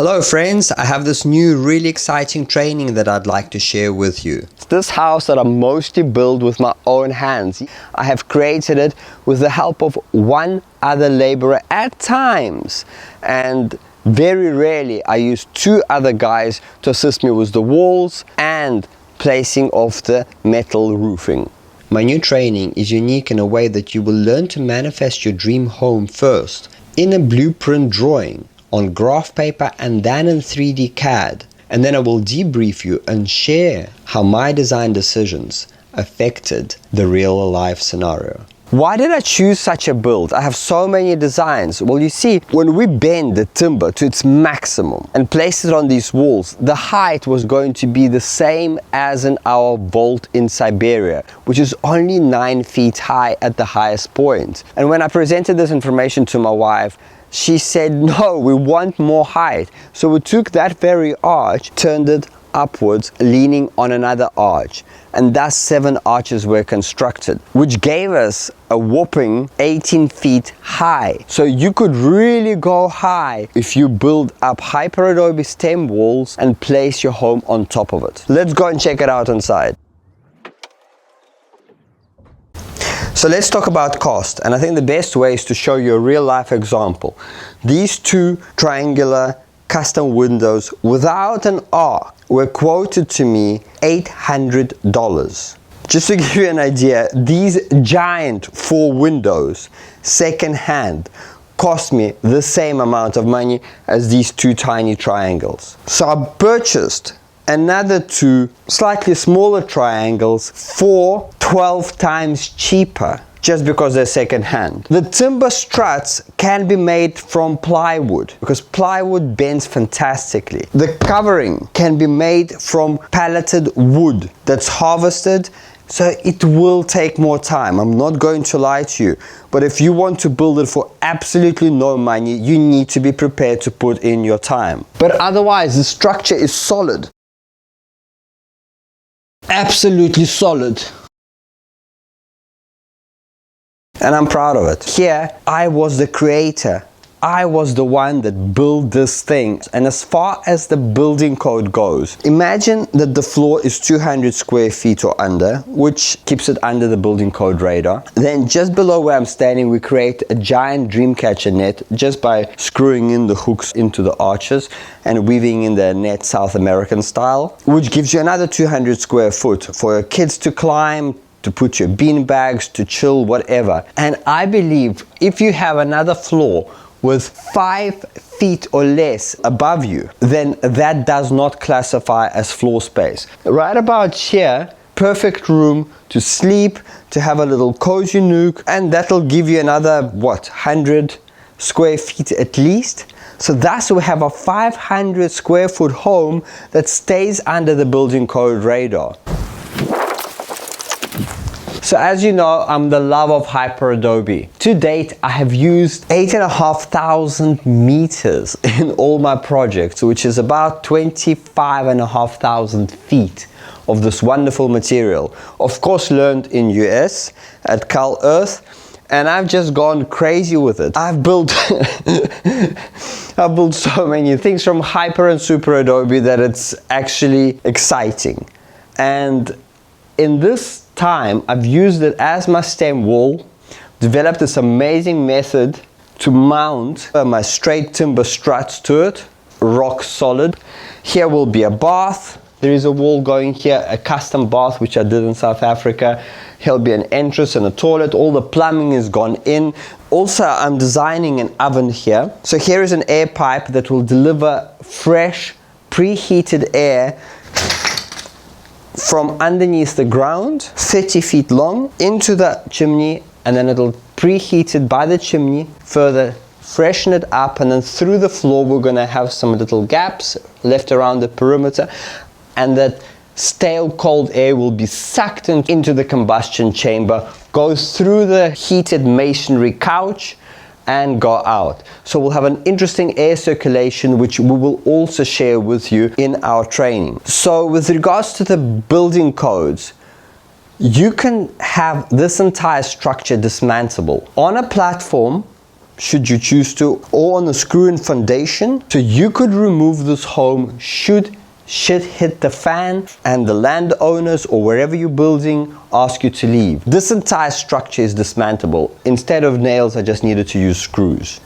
Hello friends, I have this new really exciting training that I'd like to share with you. This house that I mostly build with my own hands, I have created it with the help of one other laborer at times, and very rarely I use two other guys to assist me with the walls and placing of the metal roofing. My new training is unique in a way that you will learn to manifest your dream home first in a blueprint drawing on graph paper and then in 3D CAD, and then I will debrief you and share how my design decisions affected the real life scenario. Why did I choose such a build? I have so many designs. Well, you see, when we bend the timber to its maximum and place it on these walls, the height was going to be the same as in our vault in Siberia, which is only 9 feet high at the highest point. And when I presented this information to my wife, she said, no, we want more height. So we took that very arch, turned it upwards, leaning on another arch. And thus 7 arches were constructed, which gave us a whopping 18 feet high. So you could really go high if you build up hyper adobe stem walls and place your home on top of it. Let's go and check it out inside. So let's talk about cost, and I think the best way is to show you a real life example. These two triangular custom windows without an arc were quoted to me $800. Just to give you an idea, these giant 4 windows, second hand, cost me the same amount of money as these 2 tiny triangles. So I purchased another 2 slightly smaller triangles for 12 times cheaper, just because they're second hand. The timber struts can be made from plywood because plywood bends fantastically. The covering can be made from pelleted wood that's harvested, so it will take more time. I'm not going to lie to you, but if you want to build it for absolutely no money, you need to be prepared to put in your time. But otherwise, the structure is solid. Absolutely solid. And I'm proud of it. Here, I was the creator. I was the one that built this thing. And as far as the building code goes, imagine that the floor is 200 square feet or under, which keeps it under the building code radar. Then just below where I'm standing, we create a giant dream catcher net just by screwing in the hooks into the arches and weaving in the net South American style, which gives you another 200 square foot for your kids to climb, to put your bean bags, to chill, whatever. And I believe if you have another floor with 5 feet or less above you, then that does not classify as floor space. Right about here, perfect room to sleep, to have a little cozy nook, and that'll give you another, what, 100 square feet at least. So thus we have a 500 square foot home that stays under the building code radar. So as you know, I'm the love of hyper adobe. To date, I have used 8,500 meters in all my projects, which is about 25,500 feet of this wonderful material. Of course, learned in US at Cal Earth, and I've just gone crazy with it. I've built I've built so many things from hyper and super adobe that it's actually exciting. And in this time, I've used it as my stem wall, developed this amazing method to mount my straight timber struts to it, rock solid. Here will be a bath. There is a wall going here, a custom bath, which I did in South Africa. Here'll be an entrance and a toilet. All the plumbing is gone in. Also, I'm designing an oven here. So here is an air pipe that will deliver fresh, preheated air from underneath the ground, 30 feet long, into the chimney, and then it'll preheat it by the chimney, further freshen it up, and then through the floor we're going to have some little gaps left around the perimeter, and that stale cold air will be sucked into the combustion chamber, go through the heated masonry couch, and go out. So we'll have an interesting air circulation, which we will also share with you in our training. So with regards to the building codes, you can have this entire structure dismantleable on a platform should you choose to, or on the screw-in foundation. So you could remove this home should shit hit the fan and the landowners or wherever you're building ask you to leave. This entire structure is dismantleable. Instead of nails, I just needed to use screws.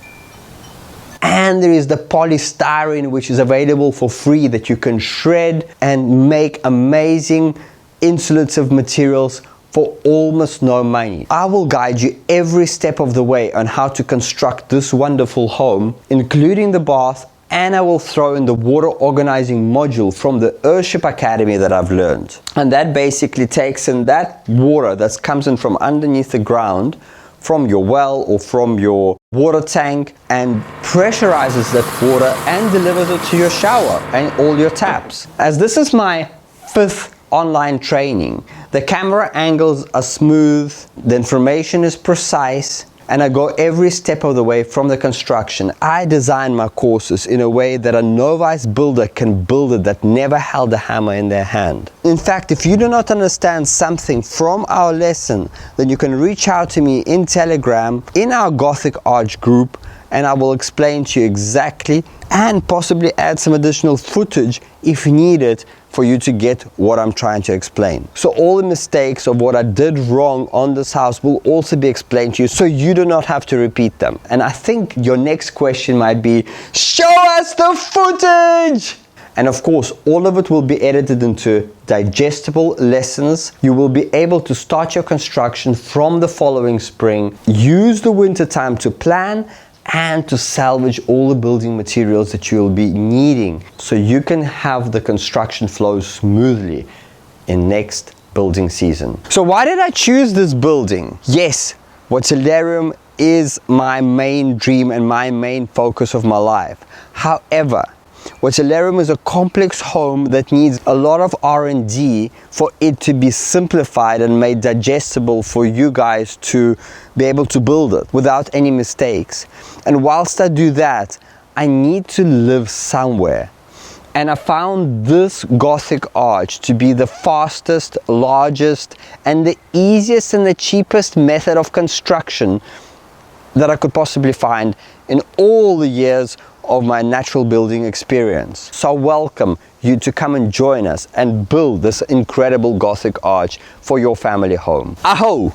And there is the polystyrene, which is available for free, that you can shred and make amazing insulative materials for almost no money. I will guide you every step of the way on how to construct this wonderful home, including the bath, and I will throw in the water organizing module from the Earthship Academy that I've learned. And that basically takes in that water that comes in from underneath the ground, from your well or from your water tank, and pressurizes that water and delivers it to your shower and all your taps. As this is my 5th online training, the camera angles are smooth, the information is precise, and I go every step of the way from the construction. I design my courses in a way that a novice builder can build it that never held a hammer in their hand. In fact, if you do not understand something from our lesson, then you can reach out to me in Telegram, in our Gothic Arch group, and I will explain to you exactly and possibly add some additional footage if needed for you to get what I'm trying to explain. So all the mistakes of what I did wrong on this house will also be explained to you, so you do not have to repeat them. And I think your next question might be, show us the footage! And of course, all of it will be edited into digestible lessons. You will be able to start your construction from the following spring, use the winter time to plan, and to salvage all the building materials that you'll be needing, so you can have the construction flow smoothly in next building season. So why did I choose this building? Yes, Waterlarium is my main dream and my main focus of my life. However, Waterlarium is a complex home that needs a lot of R&D for it to be simplified and made digestible for you guys to be able to build it without any mistakes. And whilst I do that, I need to live somewhere. And I found this Gothic arch to be the fastest, largest, and the easiest and the cheapest method of construction that I could possibly find in all the years of my natural building experience. So I welcome you to come and join us and build this incredible Gothic arch for your family home. Aho!